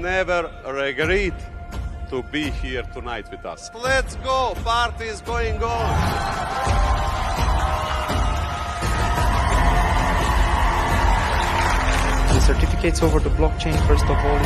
never regret to be here tonight with us. Let's go, party is going on. The certificates over the blockchain, first of all,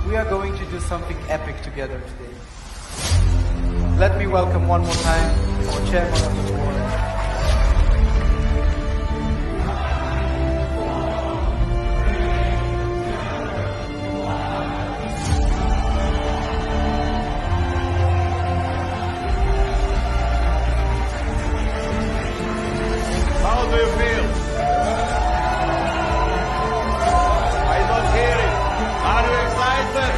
we are going to do something epic together today. Let me welcome one more time our chairman of the board. How do you feel? I don't hear it. Are you excited?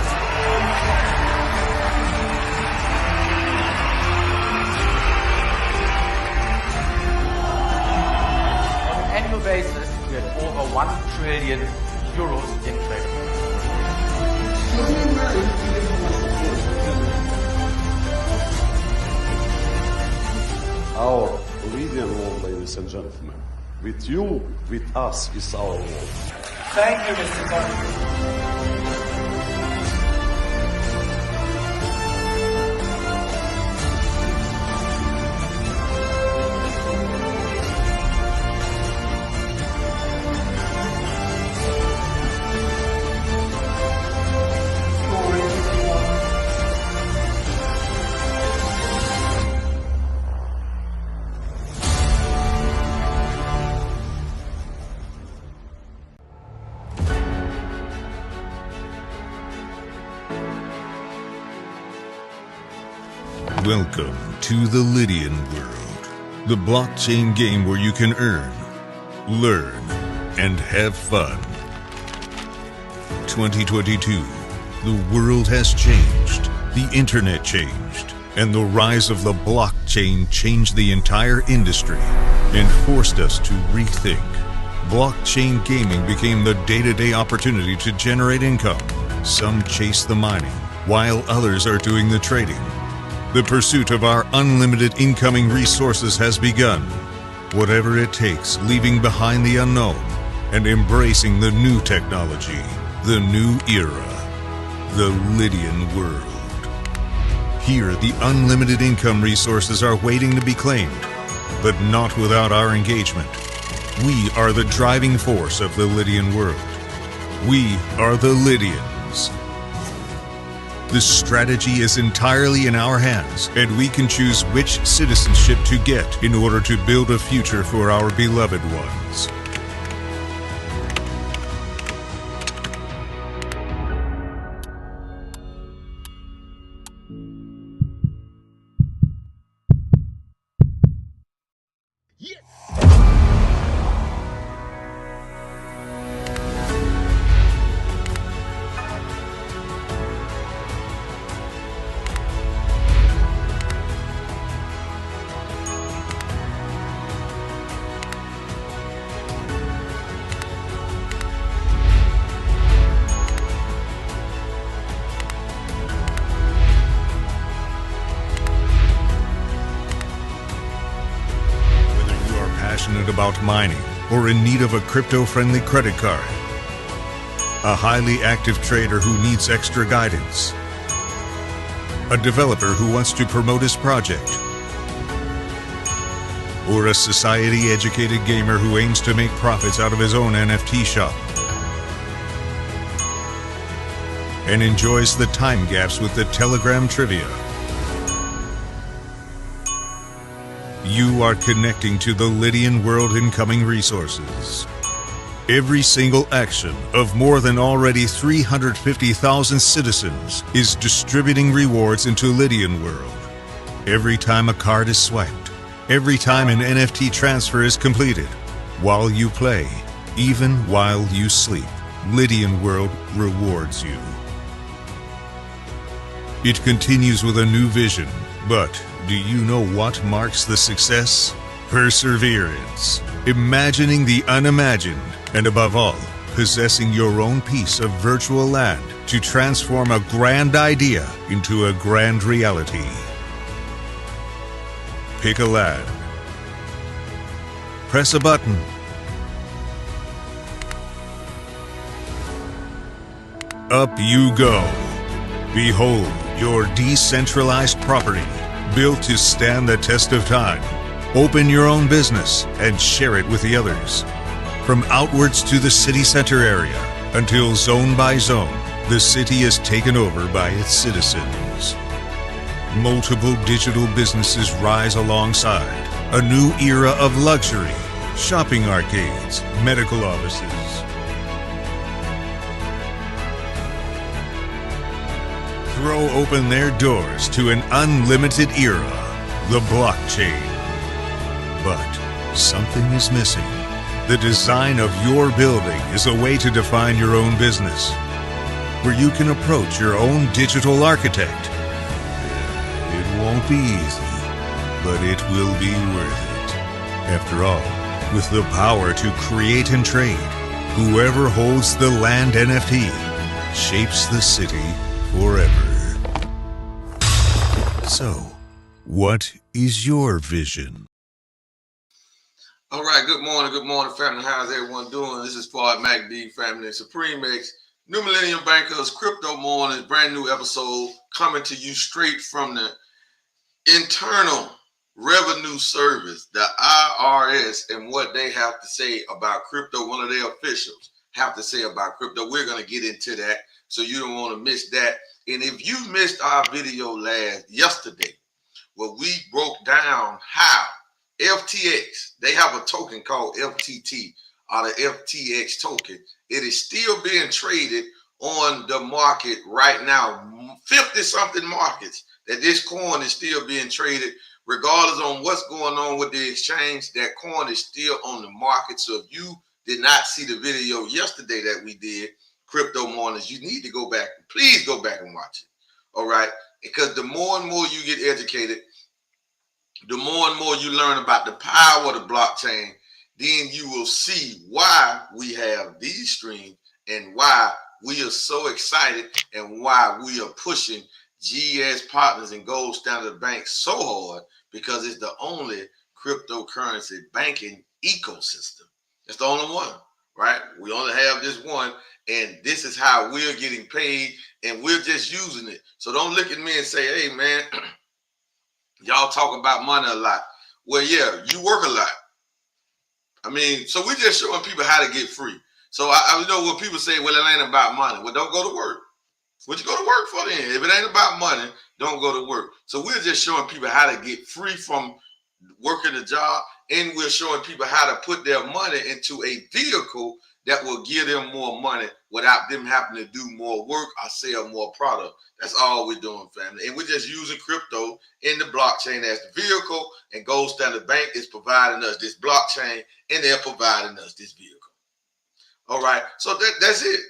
On an annual basis, we had over 1 trillion euros in trade. Our Lydian world, ladies and gentlemen. With you, with us is our world. Thank you, Mr. Mahdi. Welcome to the Lydian world, the blockchain game where you can earn, learn, and have fun. 2022, the world has changed, the internet changed, and the rise of the blockchain changed the entire industry and forced us to rethink. Blockchain gaming became the day-to-day opportunity to generate income. Some chase the mining, while others are doing the trading. The pursuit of our unlimited incoming resources has begun. Whatever it takes, leaving behind the unknown and embracing the new technology, the new era, the Lydian world. Here, the unlimited income resources are waiting to be claimed, but not without our engagement. We are the driving force of the Lydian world. We are the Lydians. The strategy is entirely in our hands, and we can choose which citizenship to get in order to build a future for our beloved ones. Passionate about mining or in need of a crypto-friendly credit card, a highly active trader who needs extra guidance, a developer who wants to promote his project, or a society-educated gamer who aims to make profits out of his own NFT shop and enjoys the time gaps with the Telegram trivia. You are connecting to the Lydian world incoming resources. Every single action of more than already 350,000 citizens is distributing rewards into Lydian World. Every time a card is swiped, every time an NFT transfer is completed, while you play, even while you sleep, Lydian World rewards you. It continues with a new vision, but do you know what marks the success? Perseverance, imagining the unimagined, and above all, possessing your own piece of virtual land to transform a grand idea into a grand reality. Pick a land. Press a button. Up you go. Behold your decentralized property, built to stand the test of time. Open your own business and share it with the others. From outwards to the city center area, until zone by zone, the city is taken over by its citizens. Multiple digital businesses rise alongside. A new era of luxury, shopping arcades, medical offices. Throw open their doors to an unlimited era, the blockchain. But something is missing. The design of your building is a way to define your own business, where you can approach your own digital architect. It won't be easy, but it will be worth it. After all, with the power to create and trade, whoever holds the land NFT shapes the city forever. So, what is your vision? All right, good morning, family. How's everyone doing? This is Mahdi, family, Supreme X, New Millennium Bankers, Crypto Mornings, brand new episode coming to you straight from the Internal Revenue Service, the IRS, and what they have to say about crypto. One of their officials have to say about crypto. We're going to get into that, so you don't want to miss that. And if you missed our video yesterday, where we broke down how FTX, they have a token called FTT, or the FTX token. It is still being traded on the market right now. 50-something markets that this coin is still being traded, regardless on what's going on with the exchange. That coin is still on the market. So if you did not see the video yesterday that we did, Crypto Mornings, you need to go back. Please go back and watch it. All right? Because the more and more you get educated, the more and more you learn about the power of the blockchain, then you will see why we have these streams and why we are so excited and why we are pushing GS Partners and Gold Standard Bank so hard, because it's the only cryptocurrency banking ecosystem. It's the only one, right? We only have this one, and this is how we're getting paid, and we're just using it. So don't look at me and say, hey, man, y'all talk about money a lot. Well, yeah, you work a lot. I mean, so we're just showing people how to get free. So I know when people say, well, it ain't about money. Well, don't go to work. What you go to work for then? If it ain't about money, don't go to work. So we're just showing people how to get free from working a job, and we're showing people how to put their money into a vehicle that will give them more money without them having to do more work or sell more product. That's all we're doing, family. And we're just using crypto in the blockchain as the vehicle, and Gold Standard Bank is providing us this blockchain, and they're providing us this vehicle. All right, so that's it.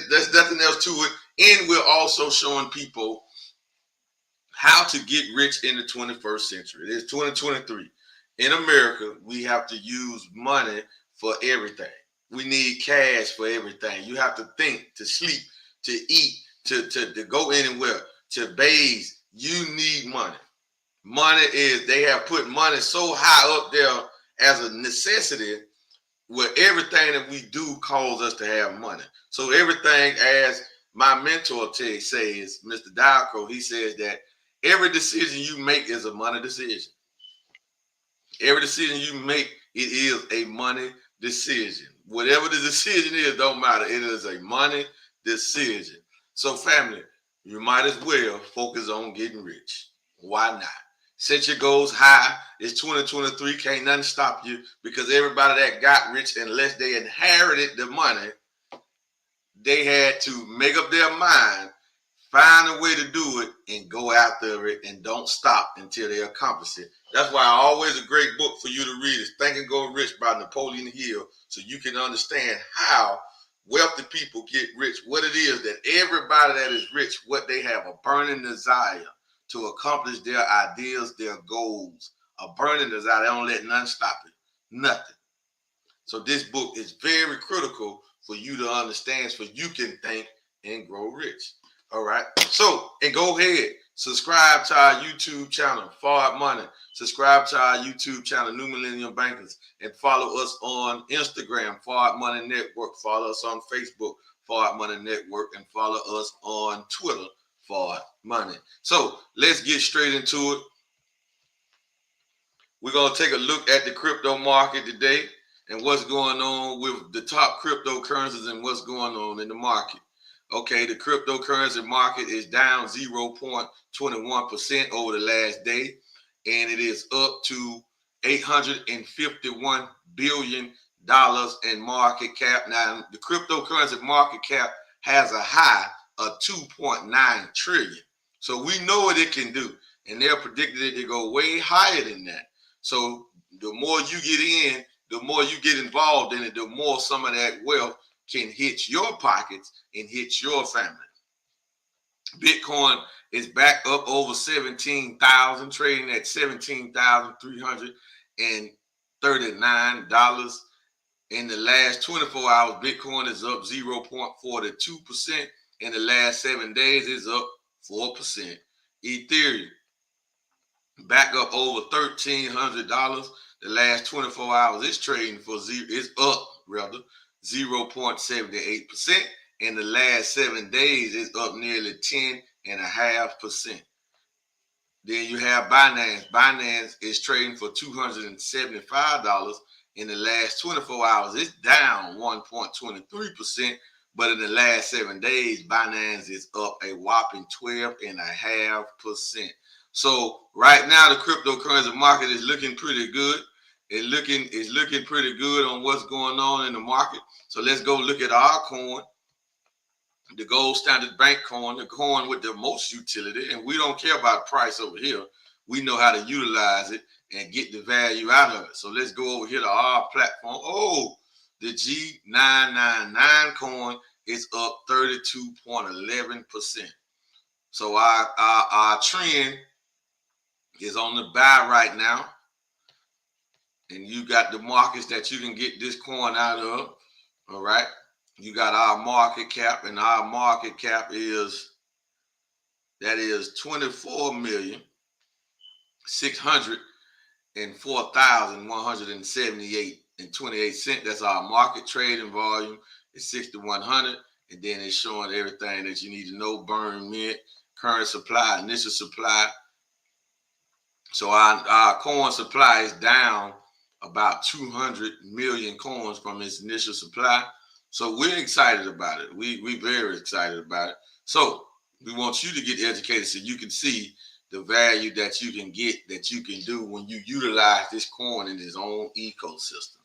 There's nothing else to it. And we're also showing people how to get rich in the 21st century. It is 2023. In America, we have to use money for everything. We need cash for everything. You have to think, to sleep, to eat, to go anywhere, to bathe. You need money. Money they have put money so high up there as a necessity, where everything that we do calls us to have money. So everything, as my mentor says, Mr. Dalco, he says that every decision you make is a money decision. Every decision you make, it is a money decision. Whatever the decision is, don't matter. It is a money decision. So family, you might as well focus on getting rich. Why not? Set your goals high. It's 2023. Can't nothing stop you, because everybody that got rich, unless they inherited the money, they had to make up their mind, find a way to do it, and go after it, and don't stop until they accomplish it. That's why always a great book for you to read is Think and Go Rich by Napoleon Hill, so you can understand how wealthy people get rich, what it is that everybody that is rich, what they have, a burning desire to accomplish their ideas, their goals, a burning desire. They don't let nothing stop it, nothing. So this book is very critical for you to understand, so you can think and grow rich. All right. So, and go ahead, subscribe to our YouTube channel, Forward Money. Subscribe to our YouTube channel, New Millennium Bankers, and follow us on Instagram, Forward Money Network. Follow us on Facebook, Forward Money Network, and follow us on Twitter, Forward Money. So let's get straight into it. We're going to take a look at the crypto market today and what's going on with the top cryptocurrencies and what's going on in the market. Okay, the cryptocurrency market is down 0.21% over the last day, and it is up to $851 billion in market cap. Now, the cryptocurrency market cap has a high of 2.9 trillion. So we know what it can do, and they're predicted it to go way higher than that. So the more you get in, the more you get involved in it, the more some of that wealth can hit your pockets and hit your family. Bitcoin is back up over 17,000, trading at $17,339. In the last 24 hours, Bitcoin is up 0.42%. In the last 7 days, it's up 4%. Ethereum back up over $1,300. The last 24 hours, it's trading for it's up rather 0.78%. In the last 7 days, it's up nearly 10.5%. Then you have Binance. Binance is trading for $275. In the last 24 hours, it's down 1.23%. But in the last 7 days, Binance is up a whopping 12.5%. So right now, the cryptocurrency market is looking pretty good. It's looking pretty good on what's going on in the market. So let's go look at our coin, the gold standard bank coin, the coin with the most utility. And we don't care about price over here. We know how to utilize it and get the value out of it. So let's go over here to our platform. Oh, the G999 coin is up 32.11%. So our trend is on the buy right now. And you got the markets that you can get this coin out of. All right. You got our market cap, and our market cap is 24,604,178.28. That's our market trading volume. It's 6,100, and then it's showing everything that you need to know: burn mint, current supply, initial supply. So our coin supply is down about 200 million coins from its initial supply. So we're excited about it. We're very excited about it. So we want you to get educated so you can see the value that you can get, that you can do when you utilize this coin in its own ecosystem.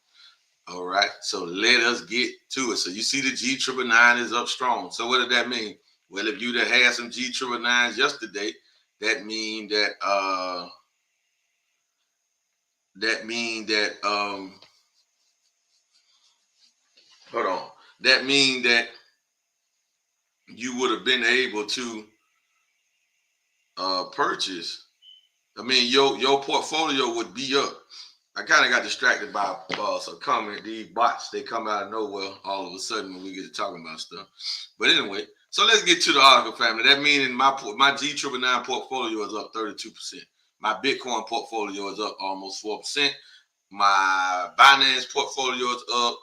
All right. So let us get to it. So you see the G999 is up strong. So what does that mean? Well, if you had some G999s yesterday, that means that hold on. That means that you would have been able to purchase. I mean, your portfolio would be up. I kind of got distracted by some comment. These bots, they come out of nowhere all of a sudden when we get to talking about stuff. But anyway, so let's get to the article, family. That means my G999 portfolio is up 32%. My Bitcoin portfolio is up almost 4%. My Binance portfolio is up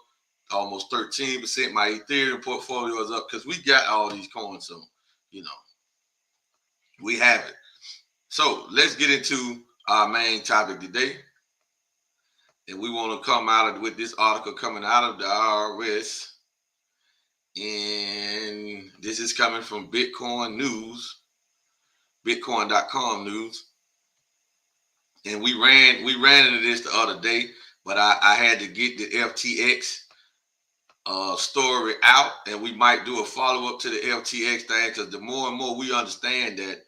almost 13%. My Ethereum portfolio is up because we got all these coins. So, we have it. So let's get into our main topic today. And we want to come out with this article coming out of the IRS. And this is coming from Bitcoin News, Bitcoin.com news. And we ran into this the other day, but I had to get the FTX story out, and we might do a follow-up to the FTX thing, because the more and more we understand that,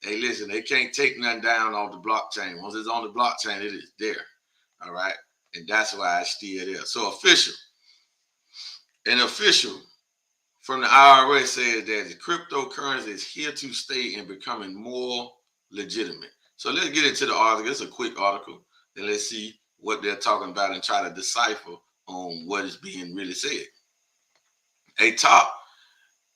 hey, listen, they can't take nothing down off the blockchain. Once it's on the blockchain, it is there. All right. And that's why it's still there. So an official from the IRS says that the cryptocurrency is here to stay and becoming more legitimate. So let's get into the article. It's a quick article. Then let's see what they're talking about and try to decipher on what is being really said. A top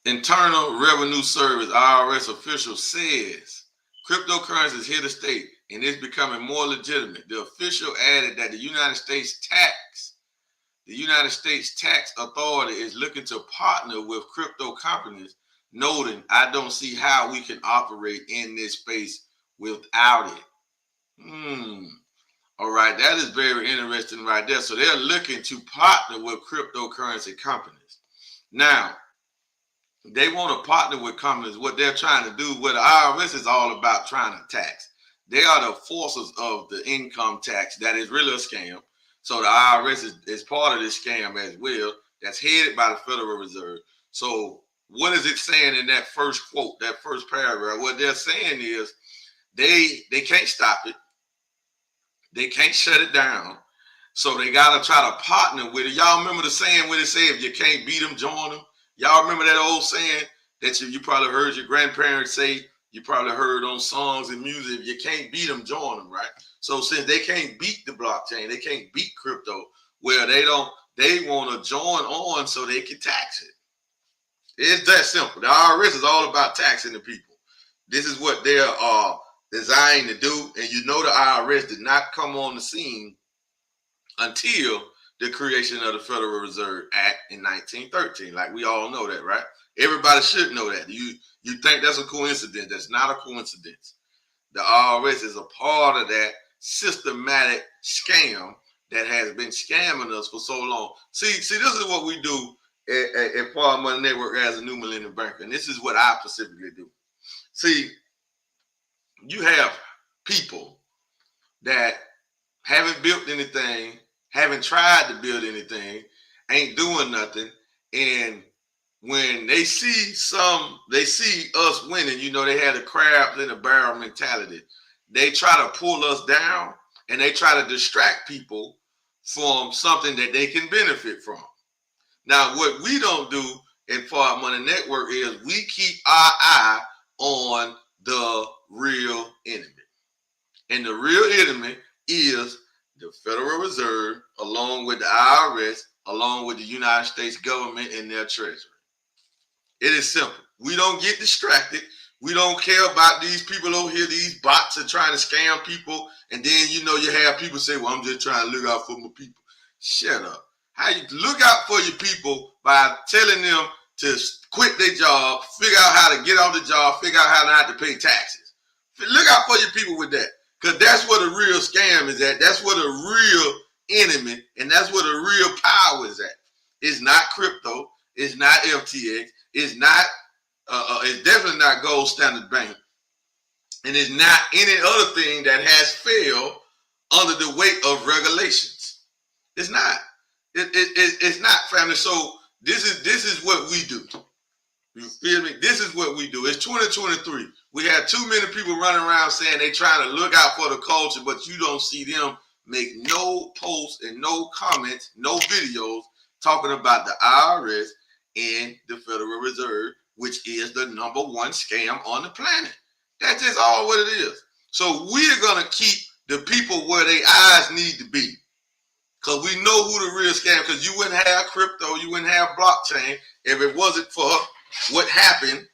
Internal Revenue Service IRS official says cryptocurrency is here to stay and it's becoming more legitimate. The official added that the United States Tax Authority is looking to partner with crypto companies, noting, I don't see how we can operate in this space without it. All right, that is very interesting right there. So they're looking to partner with cryptocurrency companies. Now, they want to partner with companies. What they're trying to do, what the IRS is all about trying to tax. They are the forces of the income tax. That is really a scam. So the IRS is part of this scam as well. That's headed by the Federal Reserve. So what is it saying in that first quote, that first paragraph? What they're saying is they can't stop it. They can't shut it down. So they got to try to partner with it. Y'all remember the saying where they say, if you can't beat them, join them? Y'all remember that old saying that you probably heard your grandparents say, you probably heard on songs and music, if you can't beat them, join them, right? So since they can't beat the blockchain, they can't beat crypto, well, they want to join on so they can tax it. It's that simple. The IRS is all about taxing the people. This is what they are designed to do. And you know the IRS did not come on the scene until the creation of the Federal Reserve Act in 1913. Like we all know that, right? Everybody should know that. You think that's a coincidence. That's not a coincidence. The IRS is a part of that systematic scam that has been scamming us for so long. See, this is what we do at Part Money Network as a new Millennium banker. And this is what I specifically do. See, you have people that haven't built anything, haven't tried to build anything, ain't doing nothing. And when they see us winning, you know, they had a crabs in a barrel mentality. They try to pull us down and they try to distract people from something that they can benefit from. Now, what we don't do in Fart Money Network is we keep our eye on the real enemy. And the real enemy is the Federal Reserve, along with the IRS, along with the United States government and their treasury. It is simple. We don't get distracted. We don't care about these people over here. These bots are trying to scam people. And then, you know, you have people say, well, I'm just trying to look out for my people. Shut up. How you look out for your people by telling them to quit their job, figure out how to get off the job, figure out how not to pay taxes. Look out for your people with that. Because that's where the real scam is at. That's where the real enemy, and that's where the real power is at. It's not crypto. It's not FTX. It's not. It's definitely not Gold Standard Bank, and it's not any other thing that has failed under the weight of regulations. It's not. It's not, family. So this is what we do. You feel me? This is what we do. It's 2023. We have too many people running around saying they trying to look out for the culture, but you don't see them make no posts and no comments, no videos talking about the IRS and the Federal Reserve, which is the #1 scam on the planet. That's just all what it is. So we're going to keep the people where their eyes need to be. Because we know who the real scam, because you wouldn't have crypto, you wouldn't have blockchain if it wasn't for what happened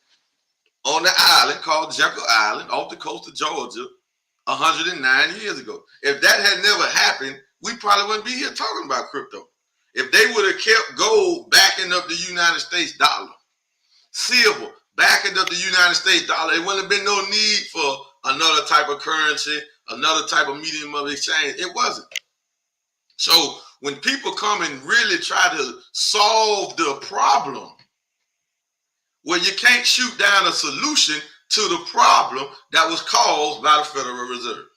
on the island called Jekyll Island off the coast of Georgia 109 years ago. If that had never happened, we probably wouldn't be here talking about crypto. If they would have kept gold backing up the United States dollar, silver backing up the United States dollar, it wouldn't have been no need for another type of currency, another type of medium of exchange. It wasn't. So when people come and really try to solve the problem, well, you can't shoot down a solution to the problem that was caused by the Federal Reserve.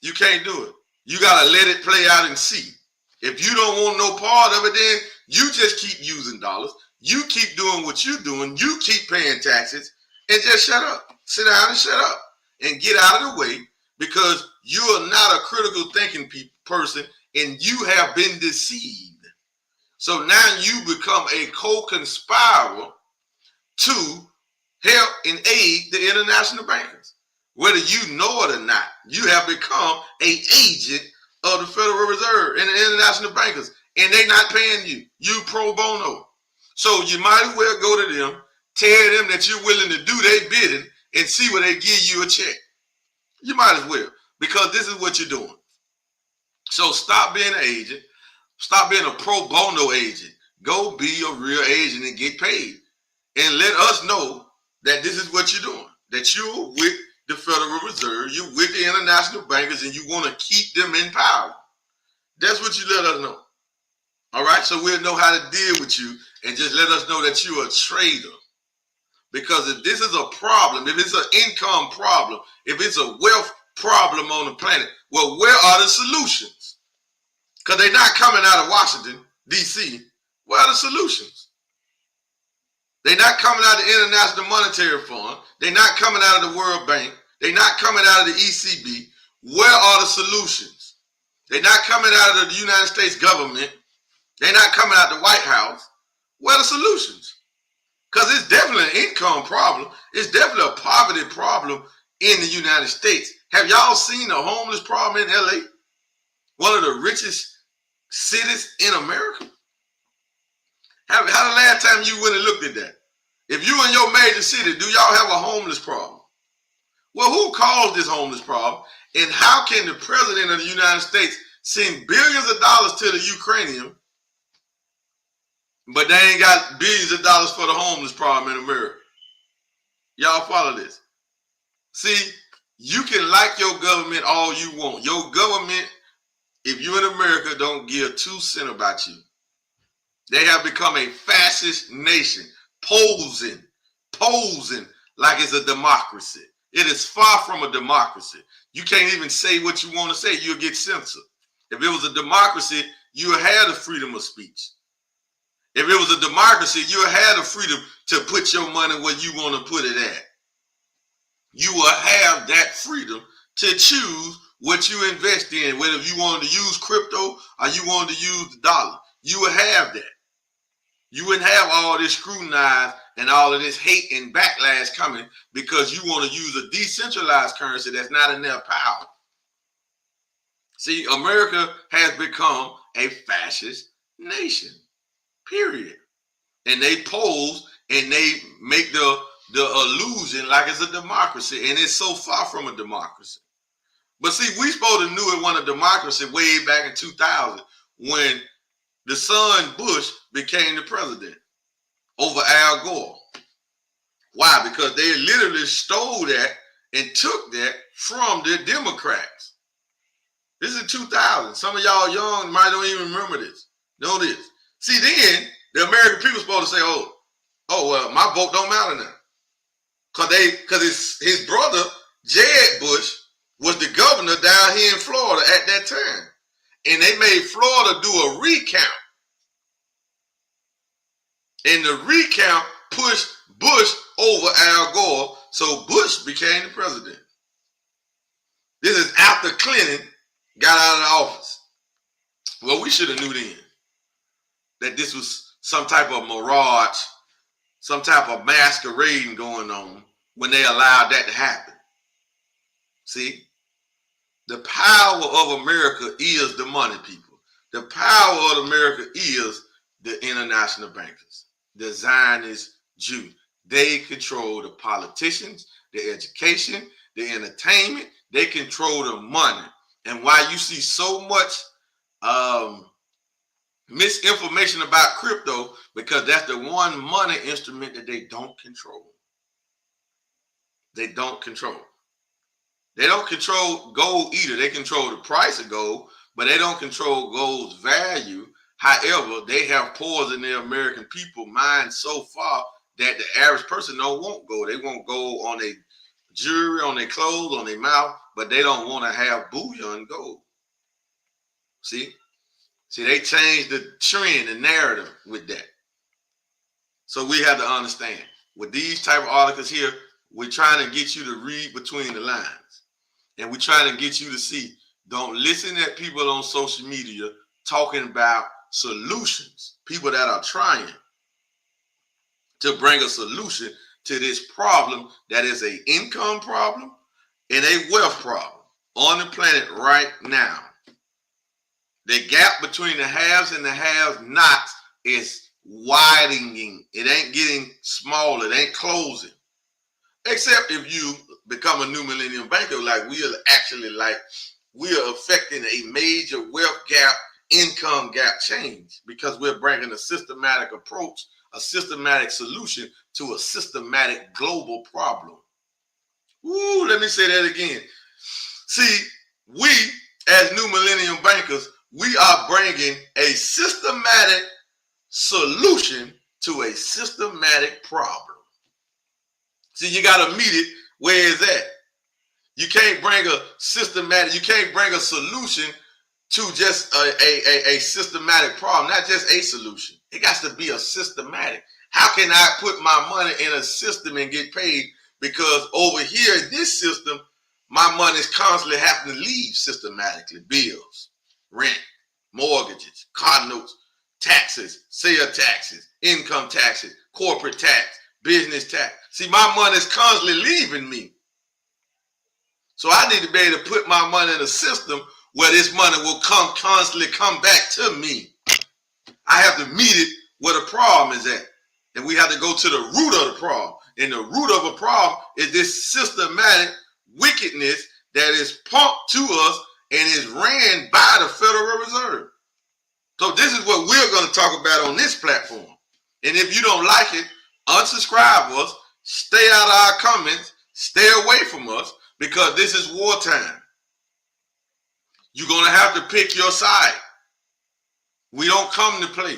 You can't do it. You got to let it play out and see. If you don't want no part of it, then you just keep using dollars. You keep doing what you're doing. You keep paying taxes and just shut up. Sit down and shut up and get out of the way, because you are not a critical thinking person and you have been deceived. So now you become a co-conspirator to help and aid the international bankers. Whether you know it or not, you have become an agent of the Federal Reserve and the international bankers, and they're not paying you. You pro bono. So you might as well go to them, tell them that you're willing to do their bidding, and see where they give you a check. You might as well, because this is what you're doing. So stop being an agent. Stop being a pro bono agent. Go be a real agent and get paid. And let us know that this is what you're doing. That you're with the Federal Reserve, you're with the international bankers, and you want to keep them in power. That's what you let us know. All right? So we'll know how to deal with you, and just let us know that you're a trader. Because if this is a problem, if it's an income problem, if it's a wealth problem on the planet, well, where are the solutions? Because they're not coming out of Washington, D.C. Where are the solutions? They're not coming out of the International Monetary Fund. They're not coming out of the World Bank. They're not coming out of the ECB. Where are the solutions? They're not coming out of the United States government. They're not coming out of the White House. Where are the solutions? Because it's definitely an income problem. It's definitely a poverty problem in the United States. Have y'all seen the homeless problem in LA? One of the richest cities in America? How the last time you went and looked at that? If you in your major city, do y'all have a homeless problem? Well, who caused this homeless problem? And how can the president of the United States send billions of dollars to the Ukrainian, but they ain't got billions of dollars for the homeless problem in America? Y'all follow this? See, you can like your government all you want. Your government, if you're in America, don't give 2 cents about you. They have become a fascist nation, posing like it's a democracy. It is far from a democracy. You can't even say what you want to say. You'll get censored. If it was a democracy, you would have the freedom of speech. If it was a democracy, you would have the freedom to put your money where you want to put it at. You will have that freedom to choose what you invest in, whether you wanted to use crypto or you wanted to use the dollar. You would have that. You wouldn't have all this scrutinize and all of this hate and backlash coming because you want to use a decentralized currency that's not in their power. See, America has become a fascist nation, period. And they pose and they make the illusion like it's a democracy, and it's so far from a democracy. But see, we supposed to knew it wasn't a democracy way back in 2000 when the son Bush became the president over Al Gore. Why? Because they literally stole that and took that from the Democrats. This is 2000. Some of y'all young might don't even remember this. Know this. See, then the American people supposed to say, oh, well, my vote don't matter now. Because his brother, Jeb Bush, was the governor down here in Florida at that time. And they made Florida do a recount. And the recount pushed Bush over Al Gore, so Bush became the president. This is after Clinton got out of the office. Well, we should have knew then that this was some type of mirage, some type of masquerading going on when they allowed that to happen. See? The power of America is the money, people. The power of America is the international bankers, the Zionist Jews. They control the politicians, the education, the entertainment. They control the money. And why you see so much misinformation about crypto, because that's the one money instrument that they don't control. They don't control. They don't control gold either. They control the price of gold, but they don't control gold's value. However, they have poisoned the American people mind so far that the average person don't want gold. They want gold on a jewelry on their clothes, on their mouth, but they don't want to have bullion gold. See, they changed the trend, the narrative with that. So we have to understand, with these type of articles here, we're trying to get you to read between the lines. And we're trying to get you to see, don't listen at people on social media talking about solutions, people that are trying to bring a solution to this problem that is an income problem and a wealth problem on the planet right now. The gap between the haves and the have-nots is widening. It ain't getting smaller. It ain't closing. Except if you become a new millennium banker, like we are affecting a major wealth gap, income gap change, because we're bringing a systematic approach, a systematic solution to a systematic global problem. Ooh, let me say that again. See, we as new millennium bankers, we are bringing a systematic solution to a systematic problem. See, you got to meet it where it's at. You can't bring a systematic, you can't bring a solution to just a systematic problem, not just a solution. It got to be a systematic. How can I put my money in a system and get paid? Because over here in this system, my money is constantly having to leave systematically. Bills, rent, mortgages, car notes, taxes, sale taxes, income taxes, corporate tax, business tax. See, my money is constantly leaving me. So I need to be able to put my money in a system where this money will constantly come back to me. I have to meet it where the problem is at. And we have to go to the root of the problem. And the root of a problem is this systematic wickedness that is pumped to us and is ran by the Federal Reserve. So this is what we're going to talk about on this platform. And if you don't like it, unsubscribe us, stay out of our comments, stay away from us, because this is wartime. You're going to have to pick your side. We don't come to play.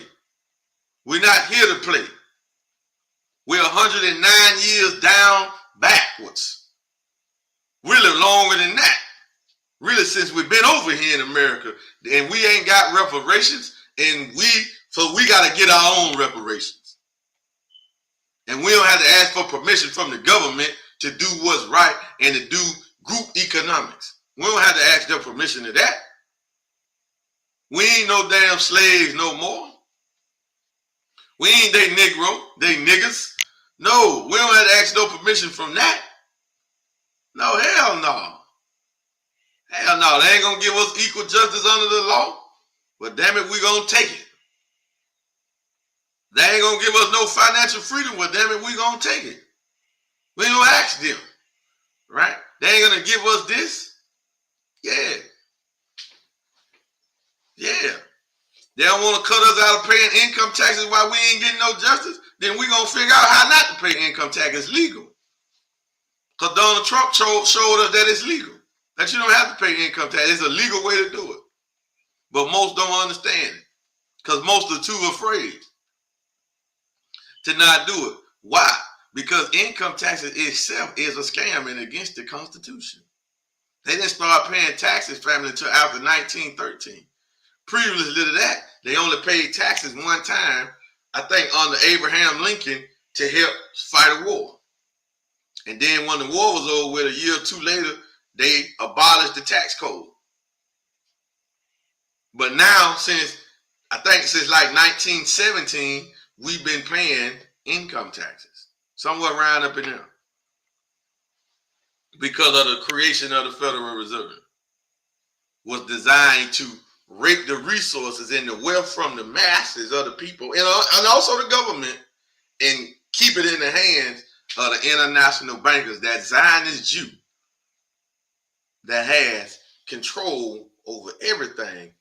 We're not here to play. We're 109 years down backwards. Really longer than that. Really since we've been over here in America. And we ain't got reparations. And we got to get our own reparations. And we don't have to ask for permission from the government to do what's right and to do group economics. We don't have to ask their permission to that. We ain't no damn slaves no more. We ain't they Negro, they niggas. No, we don't have to ask no permission from that. No, hell no. Hell no, they ain't gonna give us equal justice under the law. But damn it, we gonna take it. They ain't gonna give us no financial freedom. Well, damn it, we gonna take it. We ain't gonna ask them, right? They ain't gonna give us this. Yeah. They don't want to cut us out of paying income taxes while we ain't getting no justice. Then we gonna figure out how not to pay income tax. It's legal. Because Donald Trump showed us that it's legal. That you don't have to pay income tax. It's a legal way to do it. But most don't understand it. Because most are too afraid to not do it. Why? Because income taxes itself is a scam and against the Constitution. They didn't start paying taxes, family, until after 1913. Previously to that, they only paid taxes one time, I think under Abraham Lincoln, to help fight a war. And then when the war was over with, a year or two later, they abolished the tax code. But now, since like 1917, we've been paying income taxes. Somewhere around up in there. Because of the creation of the Federal Reserve. Was designed to rape the resources and the wealth from the masses of the people and also the government and keep it in the hands of the international bankers, that Zionist Jew that has control over everything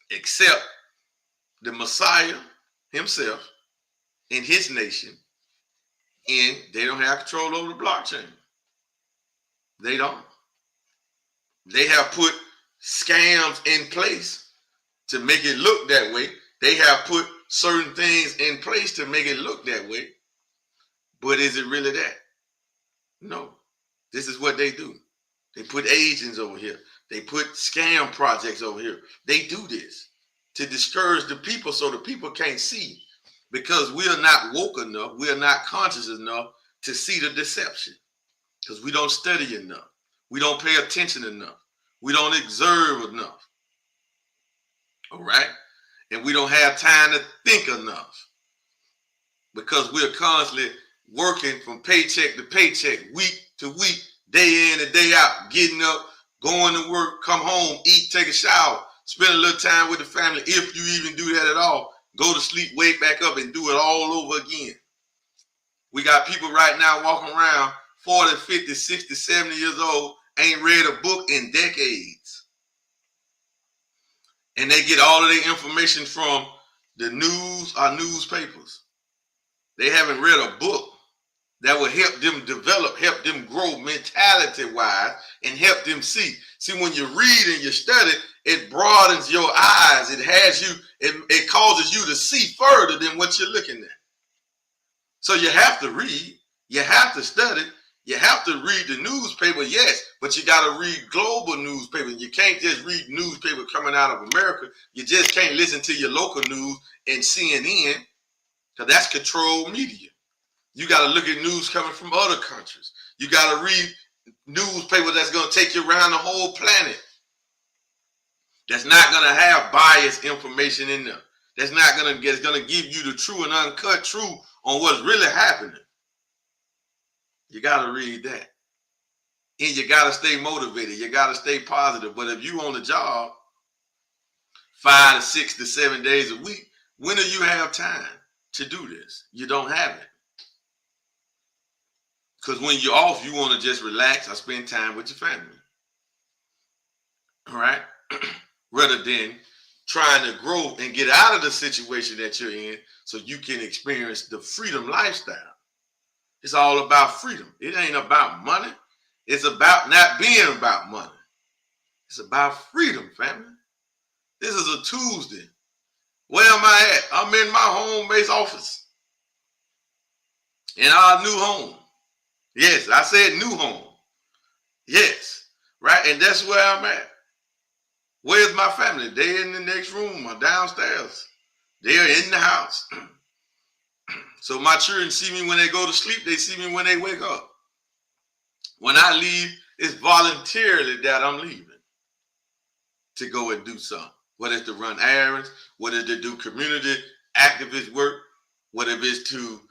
except the Messiah himself and his nation, and they don't have control over the blockchain. They don't. They have put scams in place to make it look that way. They have put certain things in place to make it look that way. But is it really that? No. This is what they do. They put agents over here. They put scam projects over here. They do this to discourage the people so the people can't see, because we are not woke enough. We are not conscious enough to see the deception, because we don't study enough. We don't pay attention enough. We don't observe enough. All right? And we don't have time to think enough, because we're constantly working from paycheck to paycheck, week to week, day in and day out, getting up, going to work, come home, eat, take a shower, spend a little time with the family, if you even do that at all, go to sleep, wake back up, and do it all over again. We got people right now walking around 40, 50, 60, 70 years old, ain't read a book in decades. And they get all of their information from the news or newspapers. They haven't read a book that will help them develop, help them grow mentality-wise, and help them see. See, when you read and you study, it broadens your eyes. It has you, it causes you to see further than what you're looking at. So you have to read, you have to study, you have to read the newspaper, yes, but you got to read global newspaper. You can't just read newspaper coming out of America. You just can't listen to your local news and CNN, because that's controlled media. You got to look at news coming from other countries. You got to read newspaper that's going to take you around the whole planet. That's not going to have biased information in there. That's not going to give you the true and uncut truth on what's really happening. You got to read that. And you got to stay motivated. You got to stay positive. But if you on the job 5 to 6 to 7 days a week, when do you have time to do this? You don't have it. Because when you're off, you want to just relax or spend time with your family. All right? Rather than trying to grow and get out of the situation that you're in so you can experience the freedom lifestyle. It's all about freedom. It ain't about money. It's about not being about money. It's about freedom, family. This is a Tuesday. Where am I at? I'm in my home-based office. In our new home. Yes, I said new home. Yes, right? And that's where I'm at. Where's my family? They're in the next room or downstairs. They're in the house. So my children see me when they go to sleep. They see me when they wake up. When I leave, it's voluntarily that I'm leaving to go and do something. Whether it's to run errands, whether it's to do community activist work, whether it's to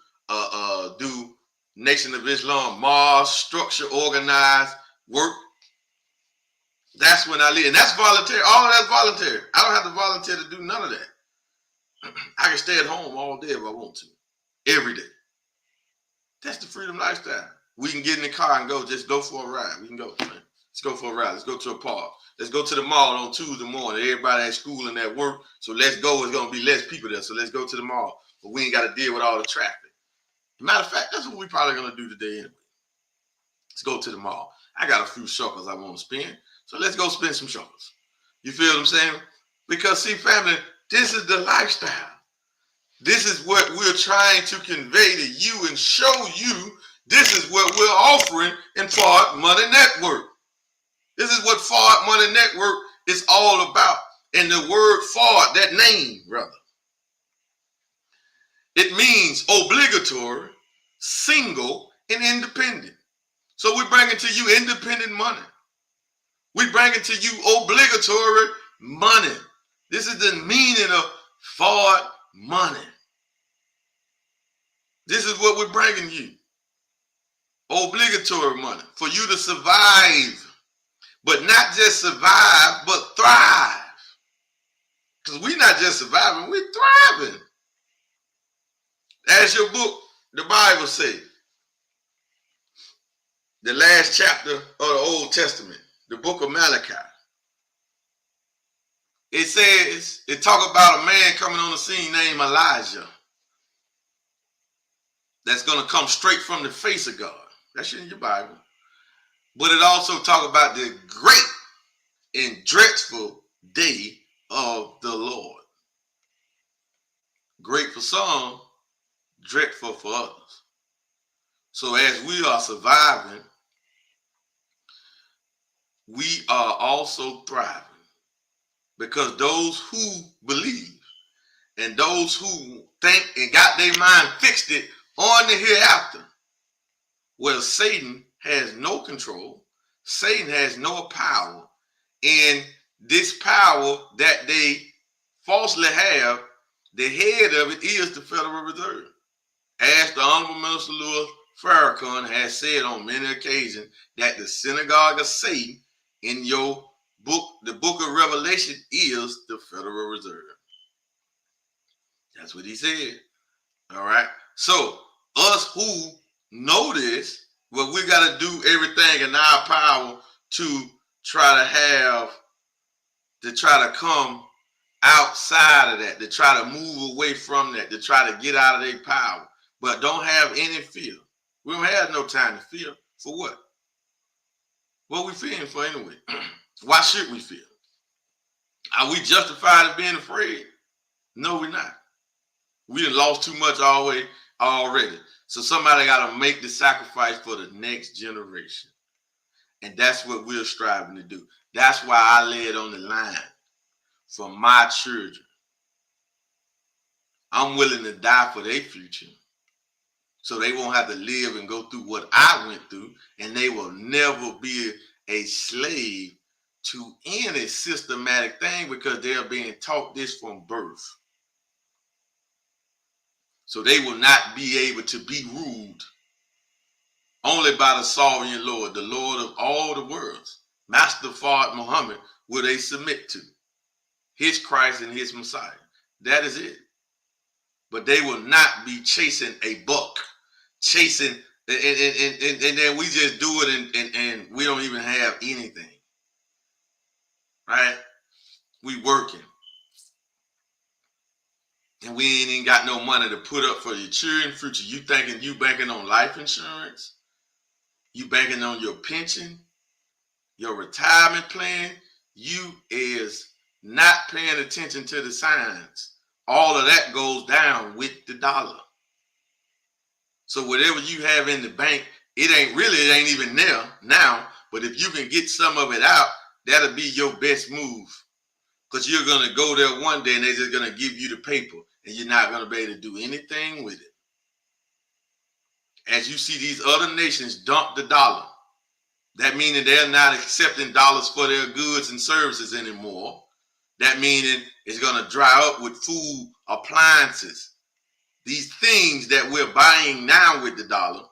do Nation of Islam, Mars, structure, organized work. That's when I leave. And that's voluntary. All of that's voluntary. I don't have to volunteer to do none of that. I can stay at home all day if I want to. Every day. That's the freedom lifestyle. We can get in the car and go, just go for a ride. We can go, man. Let's go for a ride. Let's go to a park. Let's go to the mall on Tuesday morning. Everybody at school and at work. So let's go. It's going to be less people there. So let's go to the mall. But we ain't got to deal with all the traffic. Matter of fact, that's what we're probably going to do today anyway. Let's go to the mall. I got a few shekels I want to spend. So let's go spend some shekels. You feel what I'm saying? Because see, family, this is the lifestyle. This is what we're trying to convey to you and show you. This is what we're offering in Forward Money Network. This is what Forward Money Network is all about. And the word forward, that name, brother, it means obligatory, single, and independent. So we're bringing to you independent money. We're bringing to you obligatory money. This is the meaning of forward money. This is what we're bringing you. Obligatory money for you to survive. But not just survive, but thrive. Because we're not just surviving, we're thriving. As your book, the Bible says, the last chapter of the Old Testament, the book of Malachi. It says, it talk about a man coming on the scene named Elijah. That's going to come straight from the face of God. That's in your Bible. But it also talk about the great and dreadful day of the Lord. Great for some, dreadful for others. So as we are surviving we are also thriving, because those who believe and those who think and got their mind fixed it on the hereafter, well, Satan has no control. Satan has no power. And this power that they falsely have, the head of it is the Federal Reserve. As the Honorable Minister Louis Farrakhan has said on many occasions, that the synagogue of Satan in your book, the book of Revelation, is the Federal Reserve. That's what he said. All right. So us who know this, well, we got to do everything in our power to try to come outside of that, to try to move away from that, to try to get out of their power, but don't have any fear. We don't have no time to fear. For what? What we fearing for anyway? Why should we fear? Are we justified in being afraid? No, we're not. We done lost too much already. So somebody got to make the sacrifice for the next generation. And that's what we're striving to do. That's why I lay it on the line for my children. I'm willing to die for their future, so they won't have to live and go through what I went through, and they will never be a slave to any systematic thing, because they're being taught this from birth. So they will not be able to be ruled only by the sovereign Lord, the Lord of all the worlds. Master Fard Muhammad will they submit to. His Christ and his Messiah. That is it. But they will not be chasing a buck. Chasing, and then we just do it and we don't even have anything. Right? We working. And we ain't even got no money to put up for your children's future. You thinking you banking on life insurance? You banking on your pension? Your retirement plan? You is not paying attention to the signs. All of that goes down with the dollar. So whatever you have in the bank, it ain't even there now. But if you can get some of it out, that'll be your best move. Because you're going to go there one day and they're just going to give you the paper, and you're not going to be able to do anything with it. As you see these other nations dump the dollar, that meaning they're not accepting dollars for their goods and services anymore. That meaning it's going to dry up with food, appliances, these things that we're buying now with the dollar,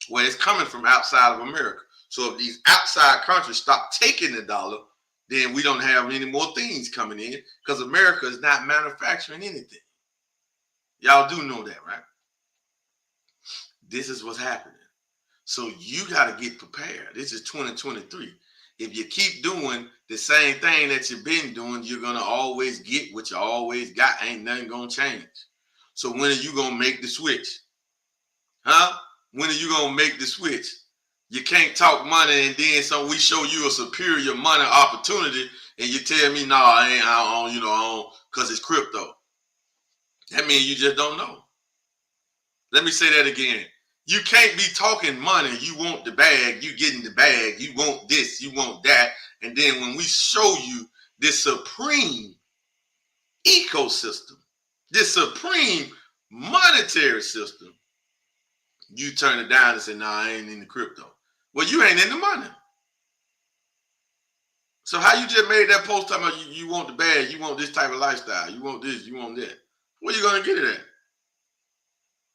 well, it's coming from outside of America. So if these outside countries stop taking the dollar, then we don't have any more things coming in, because America is not manufacturing anything. Y'all do know that, right? This is what's happening. So you got to get prepared. This is 2023. If you keep doing the same thing that you've been doing, you're going to always get what you always got. Ain't nothing going to change. So when are you going to make the switch? Huh? When are you going to make the switch? You can't talk money and then we show you a superior money opportunity and you tell me, no, I don't, because it's crypto. That means you just don't know. Let me say that again. You can't be talking money. You want the bag, you getting the bag, you want this, you want that. And then when we show you this supreme ecosystem, this supreme monetary system, you turn it down and say, no, I ain't in the crypto. Well, you ain't in the money. So how you just made that post talking about you want the bag, you want this type of lifestyle, you want this, you want that. Where you going to get it at?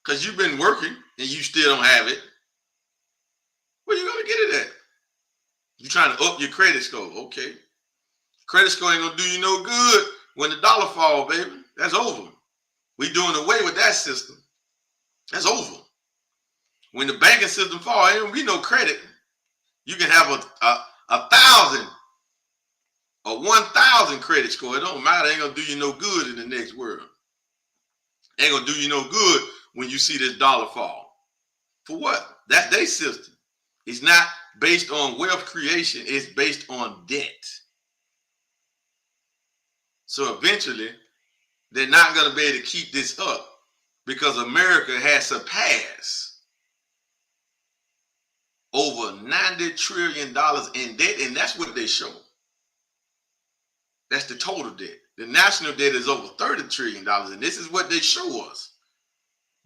Because you've been working and you still don't have it. Where you going to get it at? You trying to up your credit score. Okay. Credit score ain't going to do you no good when the dollar fall, baby. That's over. We doing away with that system. That's over. When the banking system fall, ain't going to be no credit. You can have a 1,000 or 1,000 credit score. It don't matter. It ain't going to do you no good in the next world. Ain't going to do you no good when you see this dollar fall. For what? That's their system. It's not based on wealth creation. It's based on debt. So eventually, they're not going to be able to keep this up because America has surpassed over $90 trillion in debt, and that's what they show. That's the total debt. The national debt is over $30 trillion, and this is what they show us.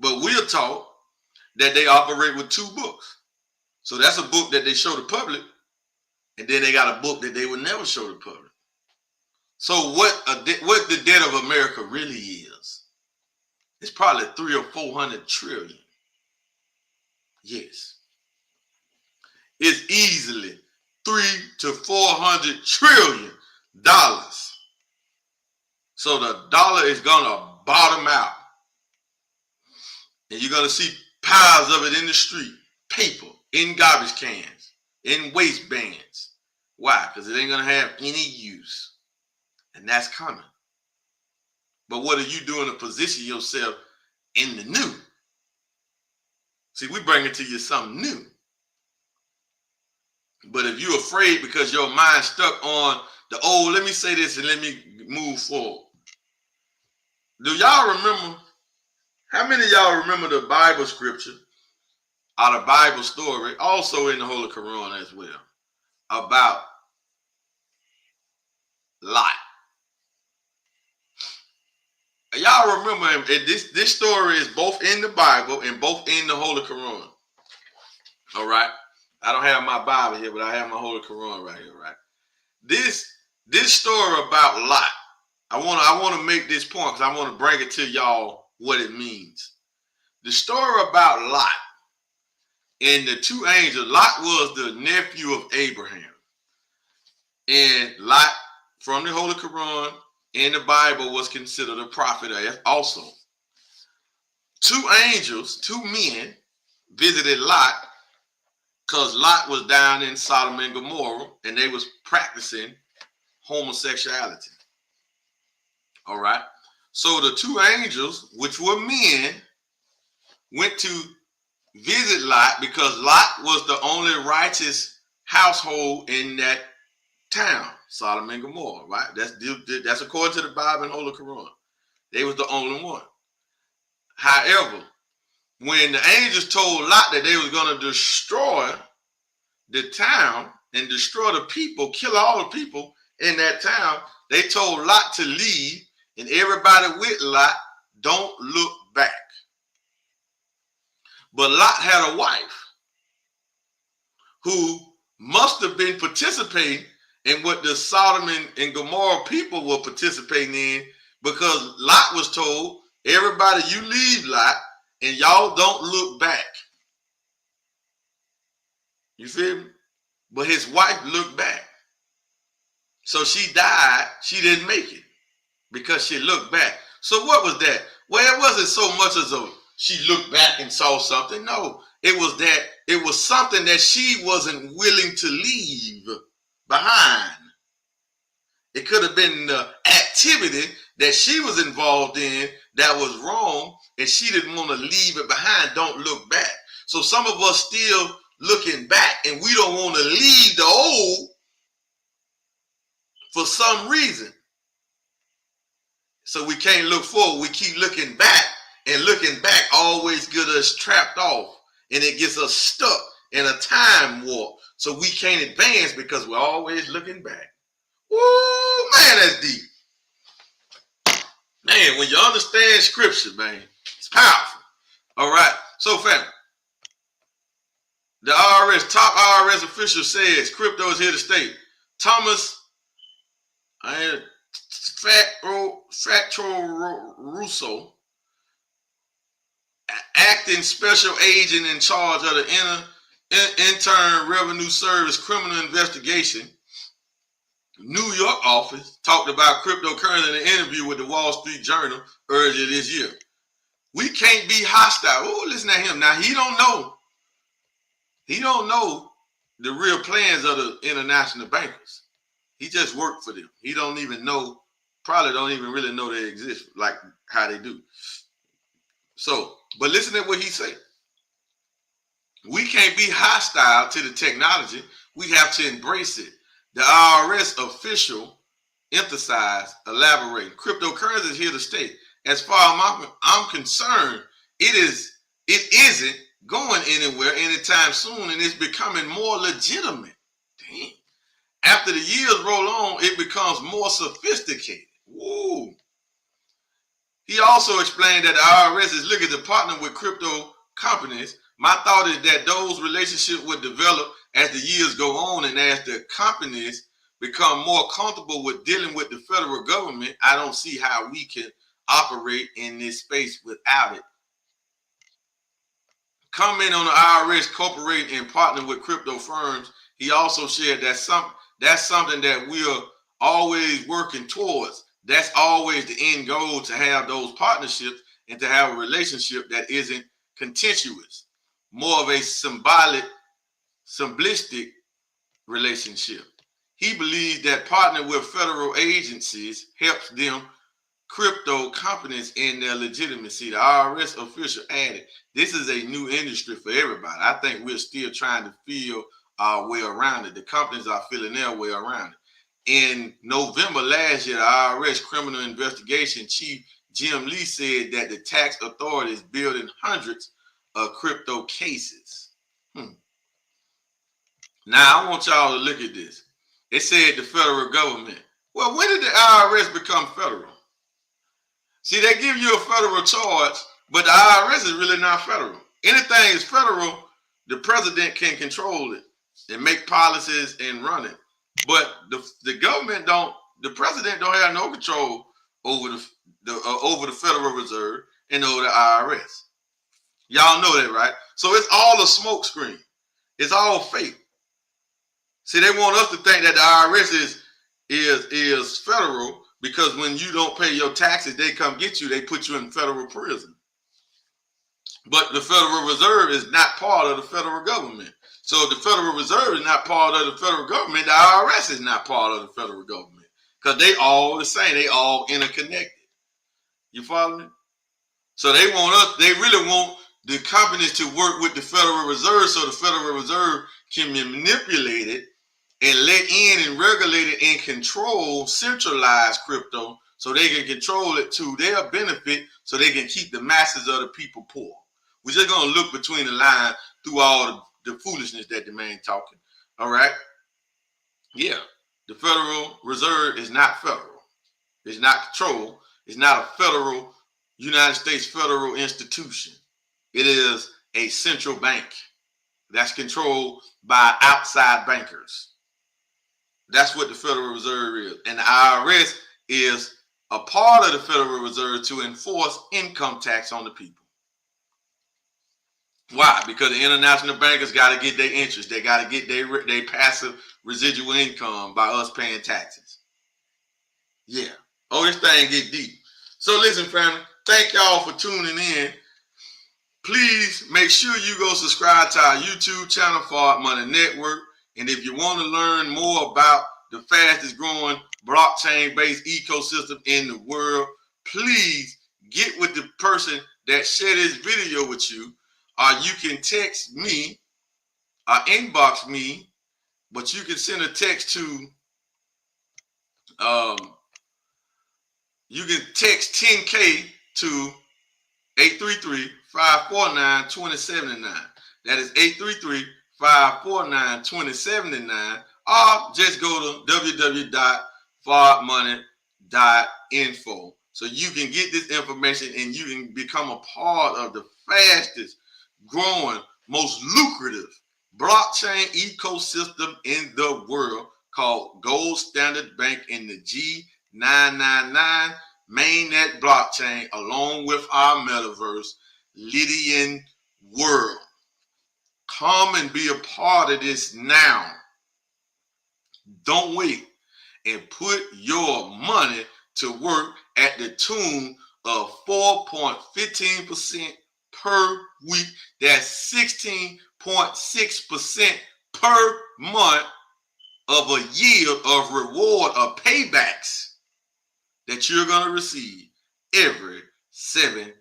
But we're taught that they operate with two books. So that's a book that they show the public, and then they got a book that they would never show the public. So what the debt of America really is, it's probably 300 or 400 trillion. Yes. It's easily 300 to 400 trillion dollars. So the dollar is gonna bottom out. And you're gonna see piles of it in the street, paper, in garbage cans, in waistbands. Why? Because it ain't gonna have any use. And that's coming. But what are you doing to position yourself in the new? See, we bring it to you something new. But if you're afraid because your mind's stuck on the old, let me say this and let me move forward. Do y'all remember, how many of y'all remember the Bible scripture or the Bible story, also in the Holy Quran as well, about Lot? Y'all remember, this story is both in the Bible and both in the Holy Quran. All right? I don't have my Bible here, but I have my Holy Quran right here, right? This story about Lot, I want to make this point because I want to bring it to y'all what it means. The story about Lot and the two angels. Lot was the nephew of Abraham. And Lot, from the Holy Quran, in the Bible, was considered a prophet also. Two angels, two men, visited Lot because Lot was down in Sodom and Gomorrah and they was practicing homosexuality. All right. So the two angels, which were men, went to visit Lot because Lot was the only righteous household in that town, Sodom and Gomorrah, right? That's according to the Bible and Holy Quran. They was the only one. However, when the angels told Lot that they was going to destroy the town and destroy the people, kill all the people in that town, they told Lot to leave, and everybody with Lot, don't look back. But Lot had a wife who must have been participating in what the Sodom and Gomorrah people were participating in, because Lot was told, everybody, you leave Lot and y'all don't look back. You feel me? But his wife looked back. So she died. She didn't make it because she looked back. So what was that? Well, it wasn't so much as she looked back and saw something. No, it was something that she wasn't willing to leave behind. It could have been the activity that she was involved in that was wrong, and she didn't want to leave it behind. Don't look back. So some of us still looking back, and we don't want to leave the old for some reason. So we can't look forward. We keep looking back, and looking back always gets us trapped off, and it gets us stuck in a time warp. So we can't advance because we're always looking back. Woo, man, that's deep. Man, when you understand scripture, man, it's powerful. All right. So, family, the IRS, top IRS official says crypto is here to stay. Thomas Factor Russo, acting special agent in charge of the Internal Revenue Service criminal investigation New York office, talked about cryptocurrency in an interview with the Wall Street Journal earlier this year. We can't be hostile. Oh, listen to him. Now, he don't know. He don't know the real plans of the international bankers. He just worked for them. He don't even know, probably don't even really know they exist, like how they do. So, but listen to what he said. We can't be hostile to the technology. We have to embrace it. The IRS official emphasized, elaborating, cryptocurrency is here to stay. As far as I'm concerned, it isn't going anywhere anytime soon, and it's becoming more legitimate. Damn. After the years roll on, it becomes more sophisticated. Woo. He also explained that the IRS is looking to partner with crypto companies. My thought is that those relationships will develop as the years go on, and as the companies become more comfortable with dealing with the federal government. I don't see how we can operate in this space without it. Comment on the IRS cooperating and partnering with crypto firms. He also shared that that's something that we're always working towards. That's always the end goal, to have those partnerships and to have a relationship that isn't contentious, more of a simplistic relationship. He believes that partnering with federal agencies helps them crypto companies in their legitimacy. The IRS official added, this is a new industry for everybody. I think we're still trying to feel our way around it. The companies are feeling their way around it. In November last year, the IRS Criminal Investigation Chief Jim Lee said that the tax authority is building hundreds of crypto cases. Now, I want y'all to look at this. It said the federal government. Well, when did the IRS become federal? See, they give you a federal charge, but the IRS is really not federal. Anything is federal, the president can control it and make policies and run it. But the government the president don't have no control over the Federal Reserve and over the IRS. Y'all know that, right? So it's all a smoke screen. It's all fake. See, they want us to think that the IRS is federal, because when you don't pay your taxes, they come get you. They put you in federal prison. But the Federal Reserve is not part of the federal government. So if the Federal Reserve is not part of the federal government, the IRS is not part of the federal government, because they all the same. They all interconnected. You follow me? So they really want the companies to work with the Federal Reserve, so the Federal Reserve can manipulate it and let in and regulate it and control centralized crypto, so they can control it to their benefit, so they can keep the masses of the people poor. We're just going to look between the lines through all the foolishness that the man talking. All right? Yeah. The Federal Reserve is not federal. It's not control. It's not a federal, United States federal institution. It is a central bank that's controlled by outside bankers. That's what the Federal Reserve is. And the IRS is a part of the Federal Reserve to enforce income tax on the people. Why? Because the international bankers got to get their interest. They got to get their passive residual income by us paying taxes. Yeah. Oh, this thing get deep. So listen, family, thank y'all for tuning in. Please make sure you go subscribe to our YouTube channel, Fard Money Network. And if you want to learn more about the fastest growing blockchain-based ecosystem in the world, please get with the person that shared this video with you. Or you can text me or inbox me, but you can send a text to, you can text 10K to 833-549-2079. That is 833-549-2079. Or just go to www.fardmoney.info so you can get this information and you can become a part of the fastest growing, most lucrative blockchain ecosystem in the world, called Gold Standard Bank in the G999 mainnet blockchain, along with our metaverse, Lydian world. Come and be a part of this now. Don't wait, and put your money to work at the tune of 4.15% per week. That's 16.6% per month of a yield of reward of paybacks that you're going to receive every 7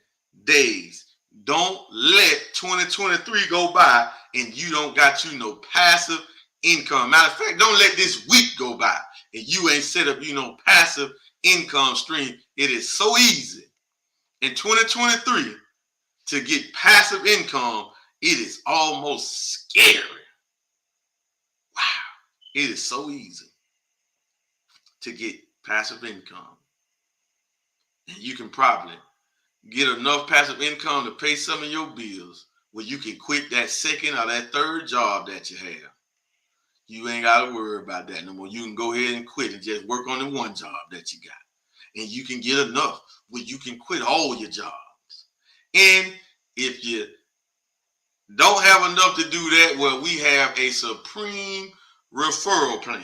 days. Don't let 2023 go by and you don't got no passive income. Matter of fact, don't let this week go by and you ain't set up no passive income stream. It is so easy in 2023 to get passive income. It is almost scary. Wow. It is so easy to get passive income. And you can probably get enough passive income to pay some of your bills where you can quit that second or that third job that you have. You ain't got to worry about that no more. You can go ahead and quit and just work on the one job that you got. And you can get enough where you can quit all your jobs. And if you don't have enough to do that, well, we have a supreme referral plan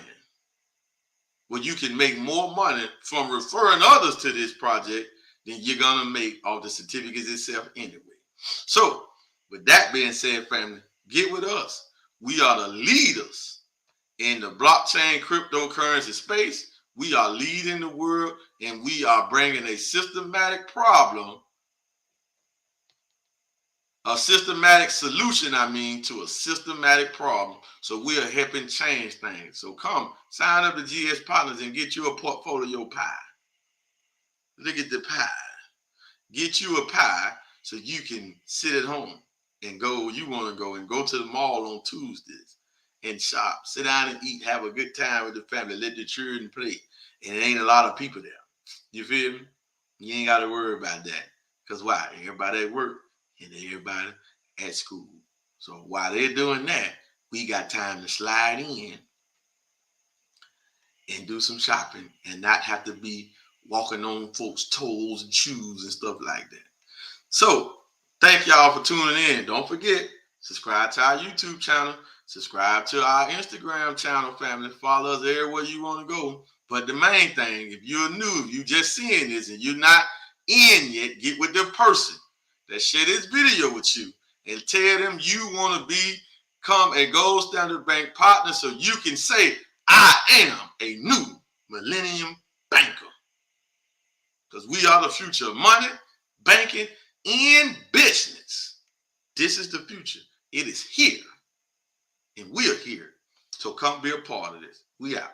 where you can make more money from referring others to this project than you're going to make off the certificates itself anyway. So, with that being said, family, get with us. We are the leaders in the blockchain cryptocurrency space. We are leading the world, and we are bringing a systematic solution, to a systematic problem. So we are helping change things. So come sign up to GS Partners and get you a portfolio pie. Look at the pie. Get you a pie so you can sit at home and go where you want to go and go to the mall on Tuesdays and shop, sit down and eat, have a good time with the family, let the children play. And it ain't a lot of people there. You feel me? You ain't got to worry about that. Because why? Everybody at work and everybody at school. So while they're doing that, we got time to slide in and do some shopping and not have to be walking on folks' toes and shoes and stuff like that. So thank y'all for tuning in. Don't forget, subscribe to our YouTube channel. Subscribe to our Instagram channel, family. Follow us everywhere you want to go. But the main thing, if you're new, if you just seeing this and you're not in yet, get with the person that share this video with you and tell them you want to become a Gold Standard Bank partner so you can say, I am a new Millennium banker. Because we are the future of money, banking, and business. This is the future. It is here. And we're here. So come be a part of this. We out.